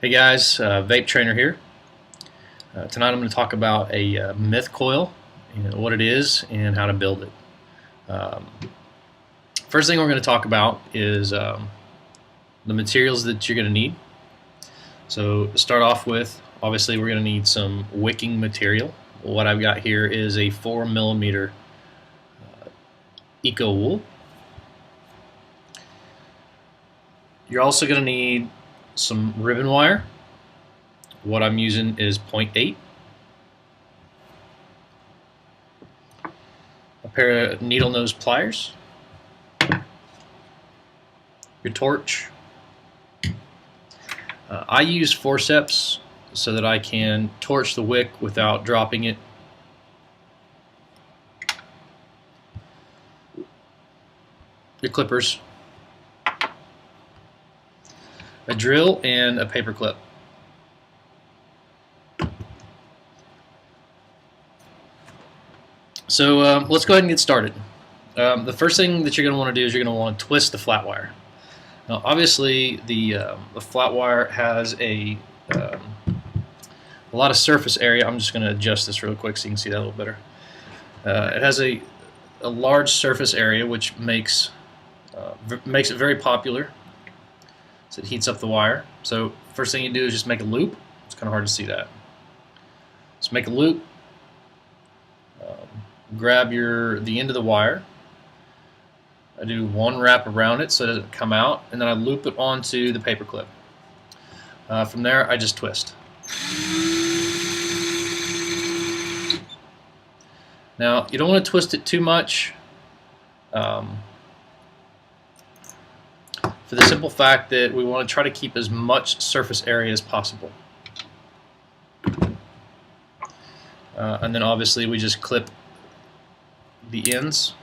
Hey guys, Vape Trainer here. Tonight I'm going to talk about a mthCoil, what it is and how to build it. Um, First thing we're going to talk about is the materials that you're going to need. So to start off with, obviously we're going to need some wicking material. What I've got here is a 4mm eco wool. You're also going to need some ribbon wire. What I'm using is 0.8. A pair of needle nose pliers. Your torch. I use forceps so that I can torch the wick without dropping it. Your clippers. A drill and a paper clip. So let's go ahead and get started. The first thing that you're going to want to do is you're going to want to twist the flat wire. Now, obviously, the flat wire has a lot of surface area. I'm just going to adjust this real quick so you can see that a little better. It has a large surface area, which makes it very popular. So it heats up the wire. So first thing you do is just make a loop. It's kind of hard to see that. Just make a loop. Grab the end of the wire. I do one wrap around it so it doesn't come out, and then I loop it onto the paper clip. From there, I just twist. Now, you don't want to twist it too much for the simple fact that we want to try to keep as much surface area as possible. And then obviously we just clip the ends.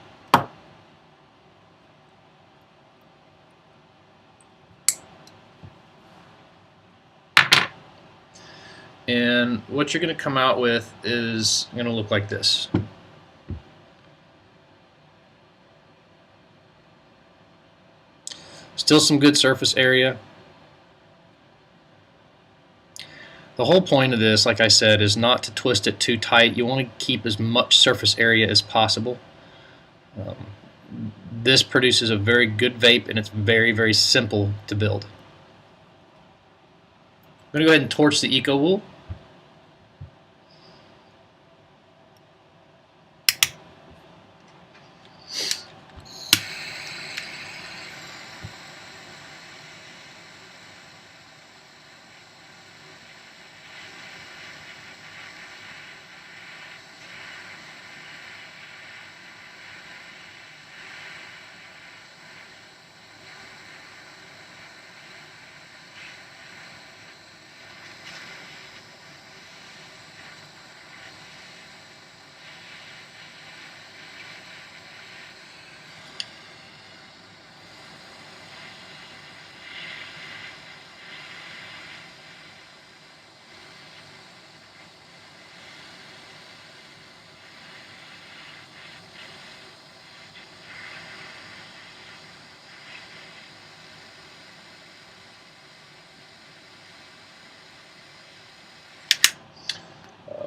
And what you're going to come out with is going to look like this. Still some good surface area. The whole point of this, like I said, is not to twist it too tight. You want to keep as much surface area as possible. This produces a very good vape, and it's very, very simple to build. I'm going to go ahead and torch the eco wool.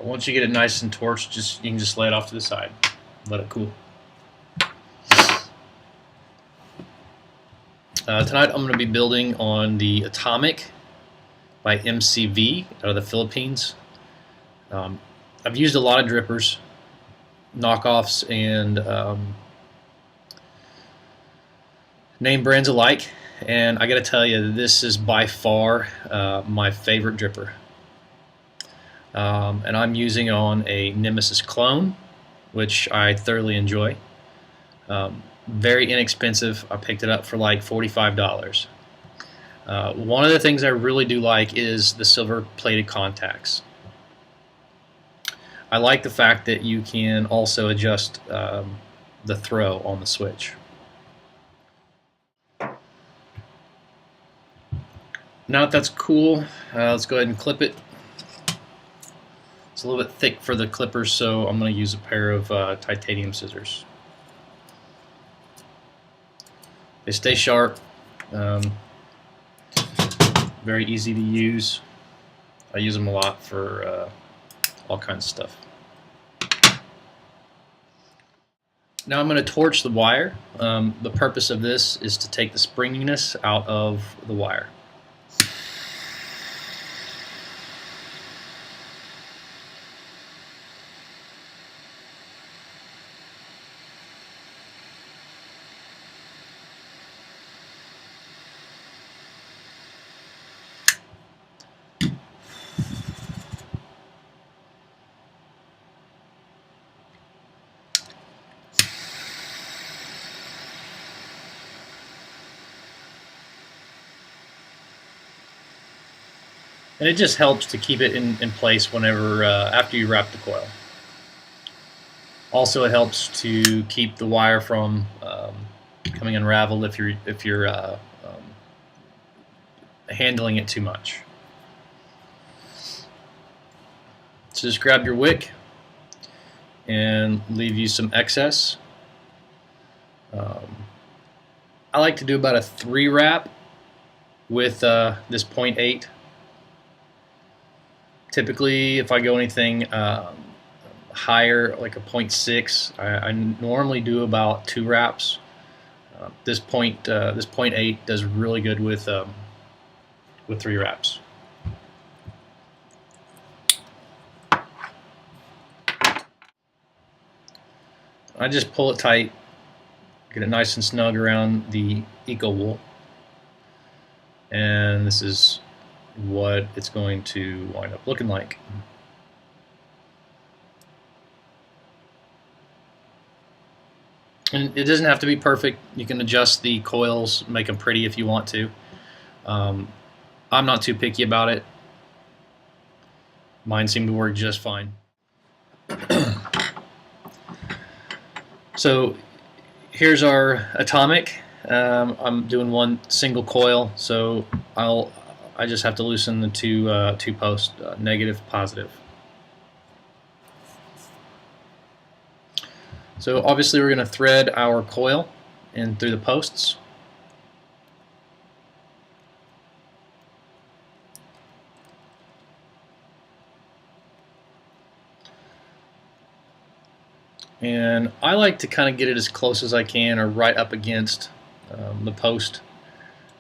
Once you get it nice and torched, you can just lay it off to the side. Let it cool. Tonight I'm going to be building on the Atomic by MCV out of the Philippines. I've used a lot of drippers, knockoffs, and name brands alike, and I got to tell you, this is by far my favorite dripper. And I'm using on a Nemesis clone, which I thoroughly enjoy. Very inexpensive. I picked it up for like $45. One of the things I really do like is the silver plated contacts. I like the fact that you can also adjust the throw on the switch. Now that that's cool, let's go ahead and clip it. It's a little bit thick for the clippers, so I'm going to use a pair of titanium scissors. They stay sharp. very easy to use. I use them a lot for all kinds of stuff. Now I'm going to torch the wire. The purpose of this is to take the springiness out of the wire. And it just helps to keep it in place whenever after you wrap the coil. Also, it helps to keep the wire from coming unraveled if you're handling it too much. So just grab your wick and leave you some excess. I like to do about a 3 wrap with this 0.8. Typically, if I go anything higher, like a 0.6, I normally do about 2 wraps. This 0.8 does really good with 3 wraps. I just pull it tight, get it nice and snug around the mthCoil, and this is what it's going to wind up looking like. And it doesn't have to be perfect. You can adjust the coils, make them pretty if you want to. I'm not too picky about it. Mine seem to work just fine. So here's our atomic. I'm doing one single coil, so I just have to loosen the two posts, negative, positive. So obviously we're going to thread our coil in through the posts. And I like to kind of get it as close as I can, or right up against the post.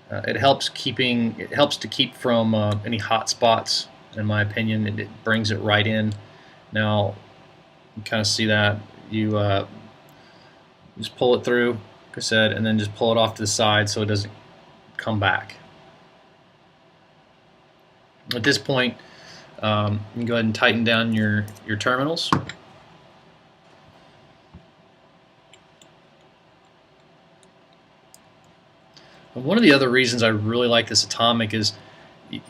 It helps to keep from any hot spots. In my opinion, it brings it right in. Now you kind of see that you just pull it through, like I said, and then just pull it off to the side so it doesn't come back. At this point, you can go ahead and tighten down your terminals. One of the other reasons I really like this atomic is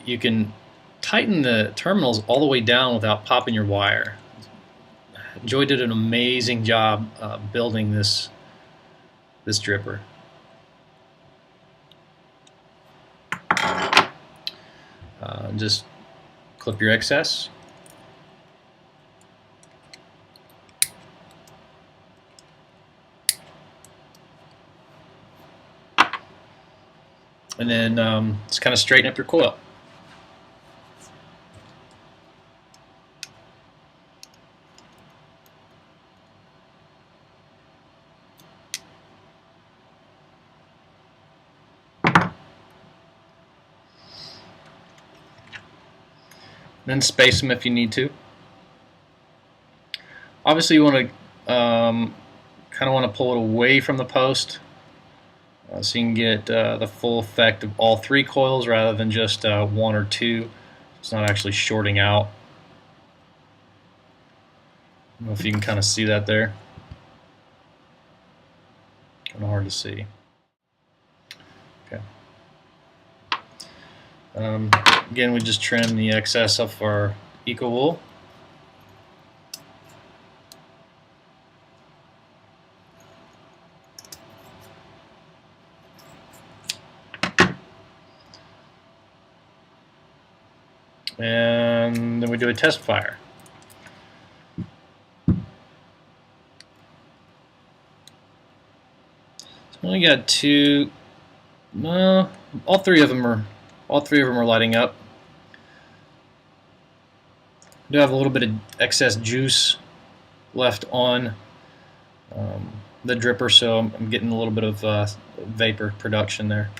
you can tighten the terminals all the way down without popping your wire. Joy did an amazing job building this dripper. Just clip your excess. And then just kind of straighten up your coil. Then space them if you need to. Obviously, you want to kind of want to pull it away from the post so you can get the full effect of all 3 coils rather than just 1 or 2. It's not actually shorting out. I don't know if you can kind of see that there. Kind of hard to see. Okay. Again, we just trim the excess off our mthCoil. And then we do a test fire. So we only got 2. No, all 3 of them are All three of them are lighting up. I do have a little bit of excess juice left on the dripper, so I'm getting a little bit of vapor production there.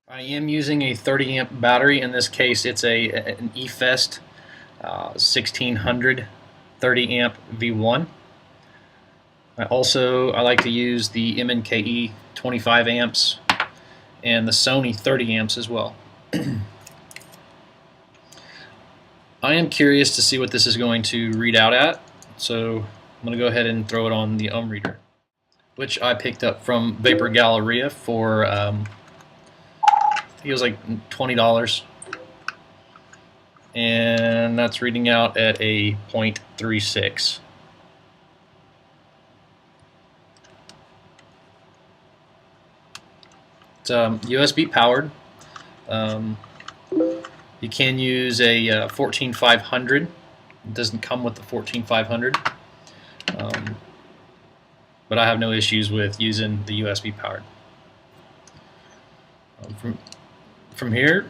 I am using a 30 amp battery. In this case, it's an eFest 1600 30 amp V1. I like to use the mthCoil 25 amps and the Sony 30 amps as well. I am curious to see what this is going to read out at, so I'm going to go ahead and throw it on the ohm reader, which I picked up from Vapor Galleria for I think it was like $20, and that's reading out at a 0.36. It's USB powered. You can use a 14500. It doesn't come with the 14500, but I have no issues with using the USB powered. From here,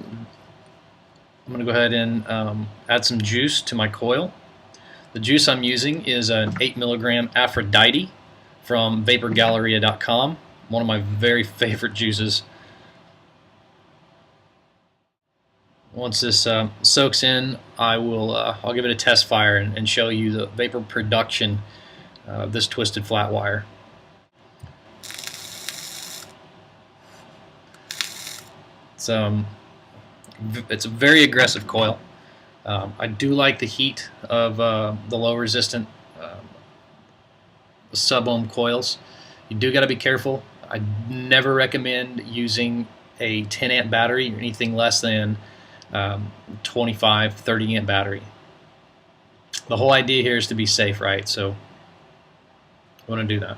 I'm going to go ahead and add some juice to my coil. The juice I'm using is an 8 milligram Aphrodite from vaporgalleria.com, one of my very favorite juices. Once this soaks in, I'll give it a test fire and show you the vapor production of this twisted flat wire. It's a very aggressive coil. I do like the heat of the low resistant sub-ohm coils. You do got to be careful. I never recommend using a 10 amp battery or anything less than 25, 30 amp battery. The whole idea here is to be safe, right? So I want to do that.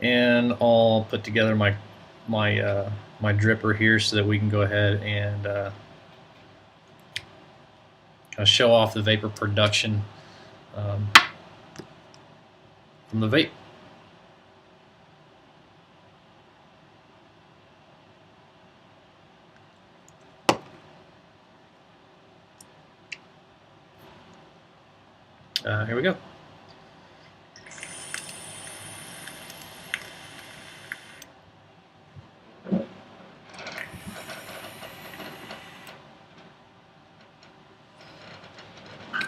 And I'll put together my dripper here so that we can go ahead and kind of show off the vapor production from the vape. Here we go.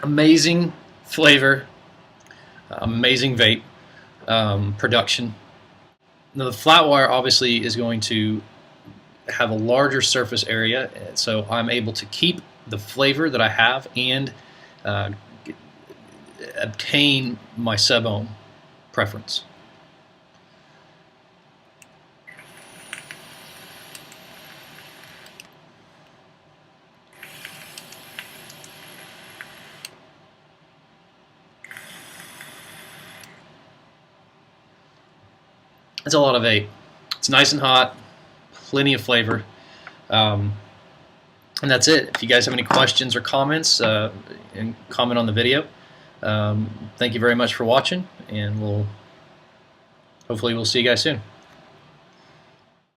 Amazing flavor, amazing vape production. Now the flat wire obviously is going to have a larger surface area, so I'm able to keep the flavor that I have and obtain my sub-ohm preference. That's a lot of vape. It's nice and hot, plenty of flavor, and that's it. If you guys have any questions or comments, and comment on the video. Thank you very much for watching, and hopefully we'll see you guys soon.